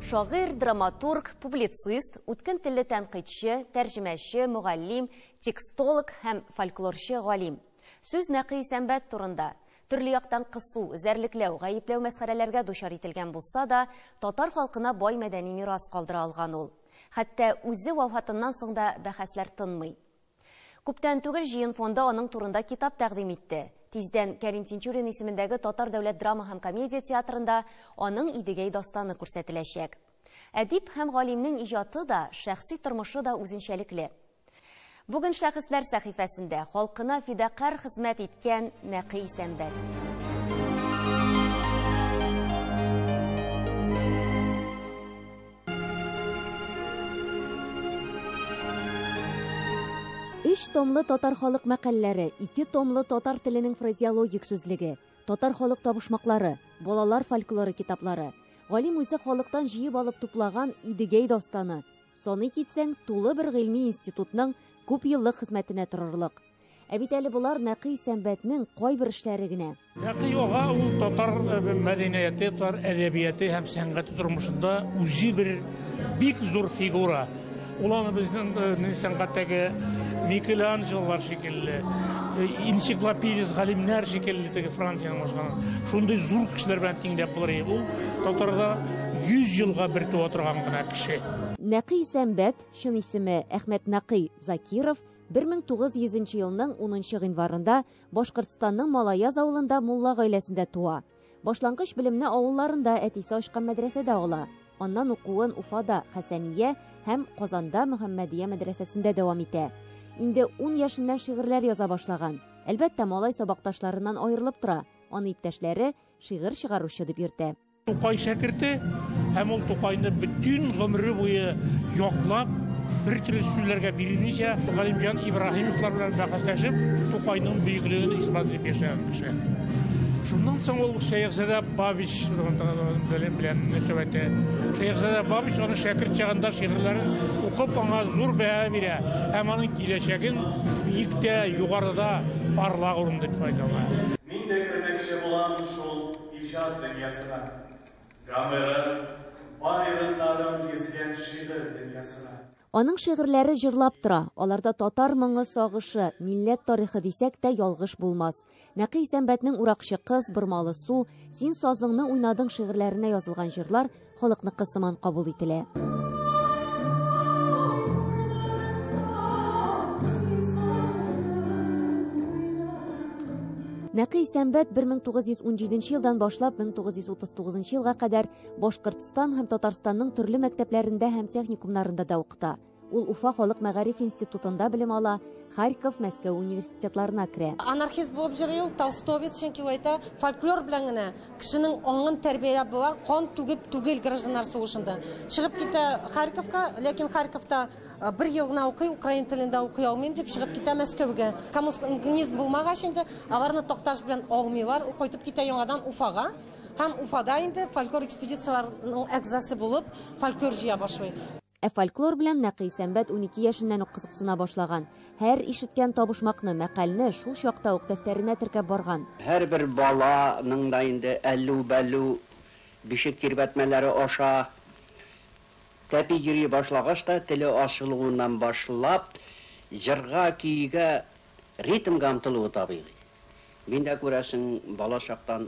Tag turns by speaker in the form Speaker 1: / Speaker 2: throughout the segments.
Speaker 1: Шагыйрь, драматург, публицист, үткен телле тәнкыйтьче, тәрҗемәче, мөгаллим, текстолог һәм фольклорчы галим. Сүз Нәкый Сәмбәт турында төрле яктан кысу, үзәрлекләү, гаепләү мәсьәләләргә дучар ителгән булса да, татар халкына бай мәдәни мирас калдыра алган ул. Хәтта үзе вафатыннан соң да бәхәсләр тынмый. Күптән түгел җыен фонда аның турында китап тәкъдим итте. Тиздән Кәрим Тинчурин исемендәге Татар дәүләт драма һәм комедия театрында аның Идегәй дастаны күрсәтеләчәк. Әдип һәм галимнең иҗаты да, шәхси тормышы да үзенчәлекле. Бүген шәхесләр сәхифәсендә халкына фидакар хезмәт иткән Нәкый Сәмбәт. Үч томлы татар халык мәкалләре, 2 томлы татар теленең фразеологик сүзлеге, татар халык табышмаклары, балалар фольклоры китаплары, галим үзе халыктан җыеп алып туплаган Идегәй дастаны. Соны китсәң, тулы бер гыйльми институтның күп еллык хезмәтенә торырлык. Ә бит әле булар Нәкый Сәмбәтнең кайбер эшләре генә.
Speaker 2: Нәкый ага ул татар мәдәнияте, татар әдәбияты һәм сәнгате тормышында үзе бер бик зур фигура. Ул аны безнең сәнгатьтәге Микеланджелолар шикелле, энциклопедист галимнәр шикелле теге Франциянең башканы. Шундый зур кешеләр белән тиңдәп булыр иде. Ул татарда 100 елга бер туа торган гына кеше.
Speaker 1: Нәкый Сәмбәт, чын исеме Әхмәт Нәкый Закиров, 1900 елның 10 гыйнварында Башкортстанның Малаяз авылында мулла гаиләсендә туа. Башлангыч белемне авылларында әтисе ачкан мәдрәсәдә ала. Аннан укуын Уфада Хәсәния һәм Казанда Мөхәммәдия мәдрәсәсендә дәвам итә. Инде 10 яшеннән шигырьләр яза башлаган. Әлбәттә, малай сабакташларыннан аерылып тора. Аны иптәшләре шигырь чыгаручы дип йөртә.
Speaker 2: Тукай шәкерте һәм ул Тукайны бүтән гомере буе яклап, бер төрле сүзләргә бирелмичә, Галимҗан Ибраһимовлар белән бәхәсләшеп, Тукайның бөеклеген исбат итеп яшәгән кеше. Шуннан соң ул Шәйхзадә Бабич белән нәсәбәте. Шәйхзадә Бабич аны шәкерт чагында шигырьләрен укып аңа зур бәя бирә. Һәм аның киләчәген биектә, югарыда парлак урында дип файдалана.
Speaker 3: Мин дә кермәкче булам шул иҗат дөньясына. Гамеры, байрыннарын гизгән шигырь дөньясына.
Speaker 1: Аның шигырьләре җырлап тора. Аларда татар моңы, сагышы, милләт тарихы дисәк тә ялгыш булмас. Нәкый Сәмбәтнең Уракчы кыз, Бормалы су, Син сазыңны уйнадың шигырьләренә язылган җырлар халыкныкы сыман кабул ителә. Нәкый Сәмбәт 1917 елдан башлап 1939 елга кадәр Башкортстан һәм Татарстанның төрле мәктәпләрендә һәм техникумнарында да укыта. Ул Уфа халык мәгариф институтында белем ала, Харьков, Мәскәү университетларына керә.
Speaker 4: Анархист булып йөрү, Толстовец чөнки әйтә, фольклор белән генә кешенең аңын тәрбия була, кан түгел гражданнар сугышында. Чыгып китә Харьковка, ләкин Харьковта бер ел гына укый, украин телендә укый алмыйм дип чыгып китә Мәскәүгә. Коммунизм булмагач инде, аларны Токташ белән алмыйлар, кайтып китә яңадан Уфага. Һәм Уфада инде фольклор экспедицияләренең әгъзасы булып, фольклор җыя башлый. Ә фольклор белән Нәкый Сәмбәт 12 яшеннән үк кызыксына башлаган. Һәр ишеткән табышмакны, мәкальне шул чакта ук дәфтәренә теркәп барган.
Speaker 5: Һәр бер баланың да инде әллү-бәллү бишек тирбәтмәләре аша тәпи йөри башлагач та теле ачылуыннан башлап җырга, көйгә, ритмга омтылуы табигый. Мин дә күрәсең бала чактан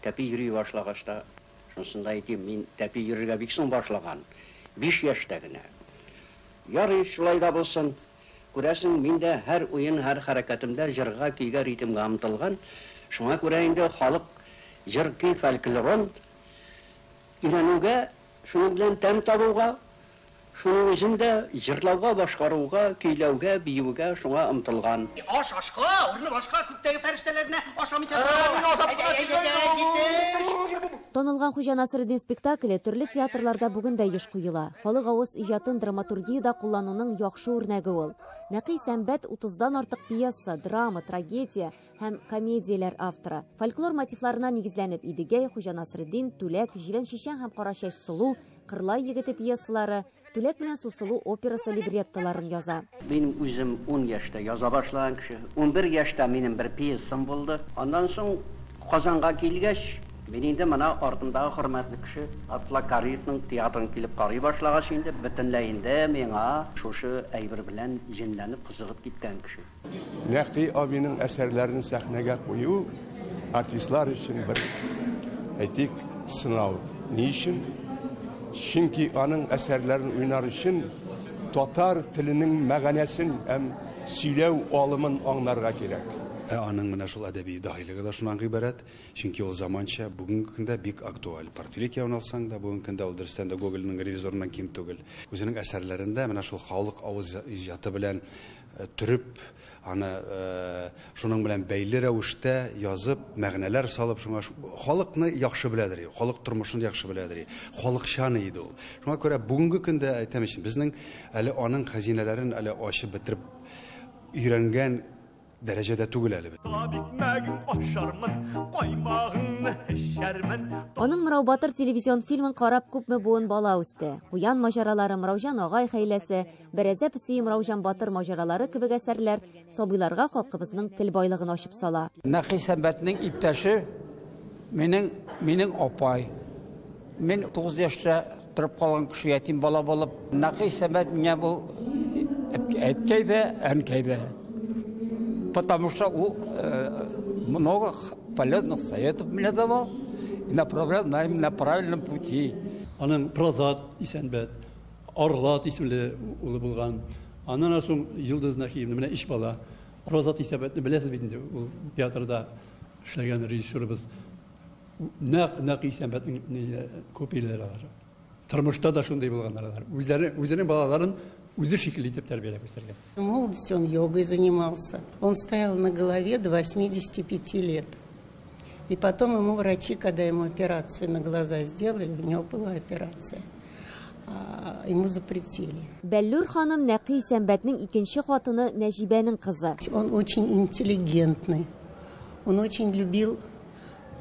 Speaker 5: тәпи йөри башлагач та шунсында әйтим, мин тәпи йөрергә бик соң башлаган. 5 яшьтә генә. Ярый, шулай да булсын. Күрәсең, мин дә һәр уен, һәр хәрәкәтемдә җырга, көйгә, ритмга омтылган. Шуңа күрә инде халык җыр, көй, фольклорын өйрәнүгә, шуның белән тәм табуга, шуның үзен дә җырлауга, башкаруга, көйләүгә, биюгә шуңа омтылган.
Speaker 6: Ашашка, урны башка күктәге фәрештәләрне ашамыйча
Speaker 1: Танылган Хуҗа Насретдин спектакле төрле театрларда бүген дә еш куела. Халык авыз иҗатын драматургиядә куллануның яхшы үрнәге ул. Нәкый Сәмбәт 30дан артык пьеса, драма, трагедия һәм комедияләр авторы. Фольклор мотивларына нигезләнеп Идегәй, Хуҗа Насретдин, Түләк, Җирән шишән һәм Кара чәч сылу, Кырлай егете пьесалары, Түләк белән Сусылу операсы либреттоларын яза.
Speaker 5: Мин үзем 10 яшьтә яза башлаган кеше. 11 яшьтә минем бер пьесам булды. Андан соң Казанга килгәч, Мен инде мына артындагы хөрмәтле кеше Атла Кариевның театрын килеп карый башлагач инде бөтенләй инде миңа шушы әйбер белән җенләнеп кызыгып киткән кеше.
Speaker 7: Нәкъи абиның әсәрләрен сәхнәгә кую артистлар өчен бер әйтик сынау. Ни өчен? Чөнки аның әсәрләрен уйнар өчен татар теленең мәгънәсен һәм сөйләү алымын аңларга кирәк.
Speaker 8: Аның менә шул әдәби даһилыгы да шуннан гыйбарәт, чөнки ул заманча бүгенге көндә бик актуаль. Портфелик яуын алсаң да бүгенге көндә ул дөрестән дә Гогольның ревизорыннан ким түгел. Үзенең әсәрләрендә менә шул халык авыз иҗаты белән төреп, аны шуның белән бәйле рәвештә язып, мәгънәләр салып, шуңа халыкны яхшы беләдер, халык тормышын яхшы беләдер, халыкчан иде ул. Шуңа күрә бүгенге көндә әйтәм өчен безнең әле аның хәзинәләрен әле ачып бетереп өйрәнгән дәрәҗәдә түгел әле.
Speaker 1: Аның Мырау Батыр телевизион фильмын карап күпме буын бала үсте. Куян маҗаралары, Мыраужан агай хәйләсе, Бәрәзә песи Мыраужан Батыр маҗаралары кебек әсәрләр сабыйларга халкыбызның тел байлыгын ачып сала.
Speaker 9: Нәкый Сәмбәтнең иптәше минең апай. Мин 9 яшьтә торып калган кеше ятим бала булып, Нәкый Сәмбәт миңа бу әткәй дә, әнкәй дә. Потому что много полезных советов мне давал и направлял на правильном пути.
Speaker 10: Аның Прозат Исәнбәт, Орлат исемле улы булган. Аннан соң Йылдыз Нәхиевна менә иш бала. Прозат Исәнбәтне беләсез бит инде, ул театрда эшләгән режиссерыбыз. Нәкъ Исәнбәтнең копияләре бар. Тормышта да шундай булганнар. Үзләренең балаларын үзе шикелле итеп тәрбияләп үстергән.
Speaker 11: В молодости он йогой занимался. Он стоял на голове до 85 лет. И потом ему врачи, когда ему операцию на глаза сделали, у него была операция, ему запретили.
Speaker 1: Бәллүр ханым Нәкый Сәмбәтнең икенче хатыны Нәҗибәнең кызы.
Speaker 11: Он очень интеллигентный. Он очень любил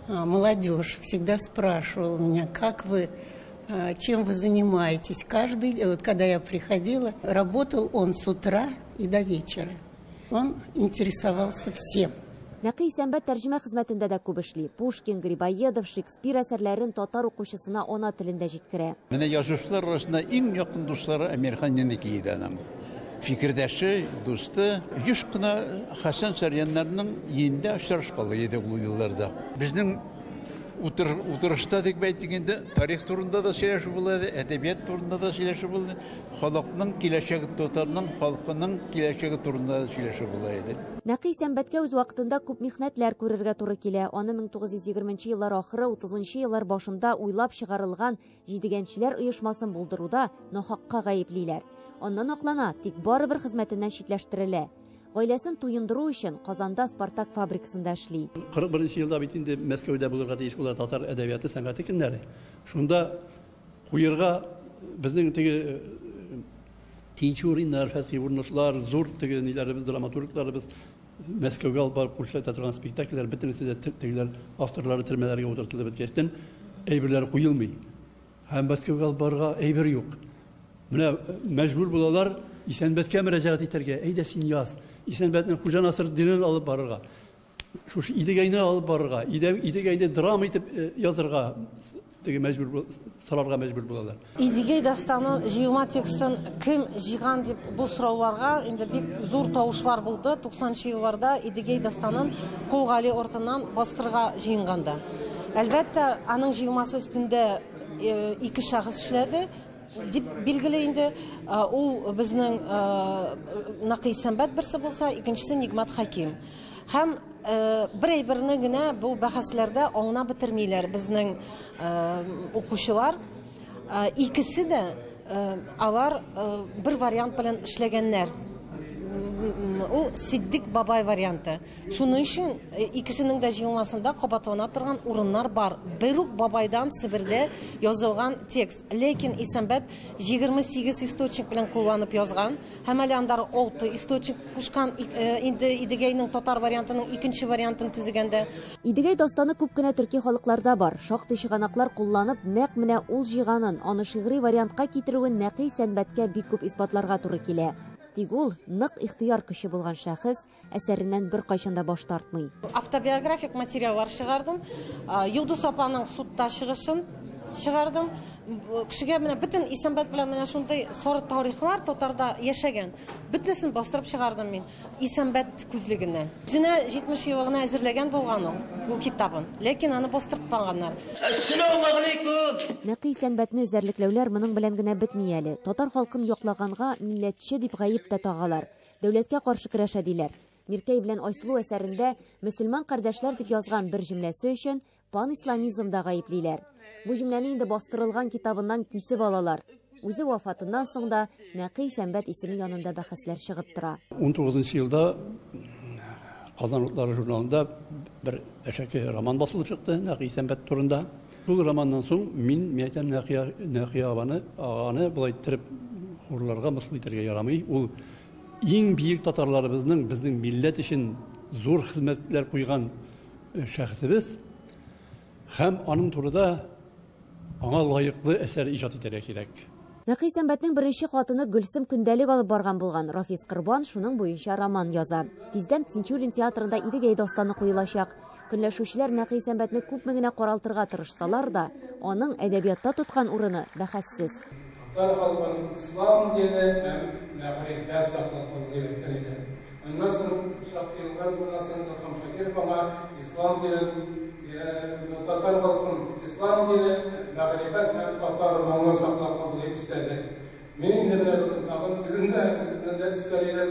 Speaker 11: молодежь. Всегда спрашивал меня, как вы, чем вы занимаетесь. Вот когда я приходила, работал он с утра и до вечера. Он интересовался всем.
Speaker 1: Нәкый Сәмбәт тәрҗемә хезмәтендә дә күп эшли. Пушкин, Грибоедов, Шекспир әсәрләрен татар укучысына ана телендә җиткерә.
Speaker 12: Менә язучылар арасында иң якын дуслары Әмирхан Яники иде аның. Фикердәше, дусты, еш кына Хәсән Сәрьяннарның йендә очрашкалы иде ул елларда. Безнең Утырышта дик бәйтегендә тарих турында да сөйләшү булды, әдәбият турында да сөйләшү булды, халыкның киләчәге, татарның халкының киләчәге турында да сөйләшү булды.
Speaker 1: Нәкый Сәмбәткә үз вакытында күп михнәтләр күрергә туры килә. Аны 1920 еллар ахыры, 30 еллар башында уйлап чыгарылган җидегәнчеләр оешмасын булдыруда нахакка гаеплиләр. Аннан аклана, тик барыбер хезмәтеннән читләштерелә. Гаиләсен туендыру өчен Казанда Спартак фабрикасында эшли.
Speaker 10: 41 елда бит инде Мәскәүдә булырга тиеш була татар әдәбияты сәнгате көннәре. Шунда куерга безнең теге Тинчуриннар, Фәтхи Урнышлар, зур теге ниләребез, драматургларыбыз Мәскәүгә алып барып күрсәтә торган спектакльләр бөтенесе дә тегеләр авторлары төрмәләргә утыртылып беткәчтән әйберләр куелмый. Һәм Мәскәүгә алып барырга әйбер юк. Менә мәҗбүр булалар Исәнбәткә мөрәҗәгать итәргә. Әйдә син яз. Исәнбәтнең Хуҗа Насыр динен алып барырга. Шушы Идегәйне алып барырга. Идегәйне драма итеп язырга теге мәҗбүр сорарга мәҗбүр булалар.
Speaker 4: Идегәй дастаны җыелма текстын кем җыйган дип бу сорауларга инде бик зур тавышлар булды. 90-нчы елларда Идегәй дастанын Кулгали ортыннан бастырга җыенганда. Әлбәттә, аның җыелмасы өстендә 2 шәхес эшләде. Дип билгеле инде ул безнең Нәкый Сәмбәт берсе булса, икенчесе Нигъмәт Хәким. Һәм бер әйберне генә бу бәхәсләрдә аңна бетермиләр безнең укучылар. Икесе дә алар бер вариант белән эшләгәннәр. Ул Сиддик бабай варианты. Шуның өчен икесенең дә җыелмасында кабатлана торган урыннар бар. Бер үк бабайдан Себердә язылган текст. Ләкин Исәнбәт 28 источник белән кулланып язган. Һәм әле андары 6 источник кушкан инде Идегәйнең татар вариантының икенче вариантын төзегәндә.
Speaker 1: Идегәй дастаны күп кенә төрки халыкларда бар. Шактый чыганаклар кулланып, нәкъ менә ул җыйганын, аны шигъри вариантка китерүен Нәкый Сәмбәткә бик күп исбатларга туры килә. Тик ул нык ихтыяр көче булган шәхес әсәреннән бер кайчанда баш тартмый.
Speaker 4: Автобиографик материаллар чыгардым. Юлдыз апаның судта чыгышын чыгардым. Кешегә менә бөтен Исәнбәт белән менә шундай сары тарихлар Татарда яшәгән. Бөтенесен бастырып чыгардым мин Исәнбәт күзлегеннән. Үзенә 70 еллыгына әзерләгән булган ул китабын. Ләкин аны бастыртпаганнар.
Speaker 6: Ассаламу алейкум.
Speaker 1: Нәкый Исәнбәтне эзәрлекләүләр моның белән генә бетми әле. Татар халкын яклаганга милләтче дип гаеп тә тагалар. Дәүләткә каршы көрәшә диләр. Миркәй белән Айсылу әсәрендә мөселман кардәшләр дип язган бер җөмләсе өчен пан-исламизмда гаеплиләр. Бу җөмләне инде бастырылган китабыннан кисеп алалар. Үзе вафатыннан соң да Нәкый Исәнбәт исеме янында бәхәсләр чыгып тора.
Speaker 10: 19 елда Казан утлары журналында бер әшәке роман басылып чыкты Нәкый Исәнбәт турында. Шул романнан соң мин мәйтәм Нәкый аганы булай иттереп хурларга мысыл итәргә ярамый. Ул иң бийек татарларыбызның безнең милләт өчен зур хезмәтләр куйган шәхесебез һәм аның турында аңа лайыклы әсәр иҗат итәргә кирәк.
Speaker 1: Нәкый Исәнбәтнең беренче хатыны Гөлсем көндәлек алып барган булган. Рафис Корбан шуның буенча роман яза. Тиздән Тинчурин театрында Идегәй дастаны куелачак. Көнләшүчеләр Нәкый Исәнбәтне күпме генә каралтырга тырышсалар да, аның әдәбиятта тоткан урыны бәхәссез.
Speaker 13: Татар халкының ислам дине мәгърифәт саклап калган иде. Аннан соң шактыйлар зурнасын Илһам Шакиров аңа ислам динен татар халкының ислам дине мәгърифәт һәм татар моңы саклап калды дип истәде. Мин инде бүген тагын үземдә истәлидем.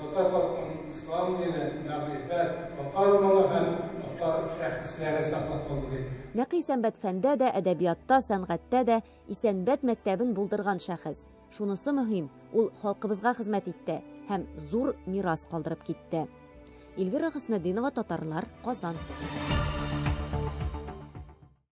Speaker 13: Татар халкының ислам дине мәгърифәт, татар моңы һәм татар шәхесләре саклап калды дип.
Speaker 1: Нәкый Исәнбәт фәндә дә, әдәбиятта, сәнгатьтә дә Исәнбәт мәктәбен булдырган шәхес. Шунысы мөһим, ул халкыбызга хезмәт итте һәм зур мирас калдырып китте. Эльвира Хөснетдинова, Татарлар, Казан.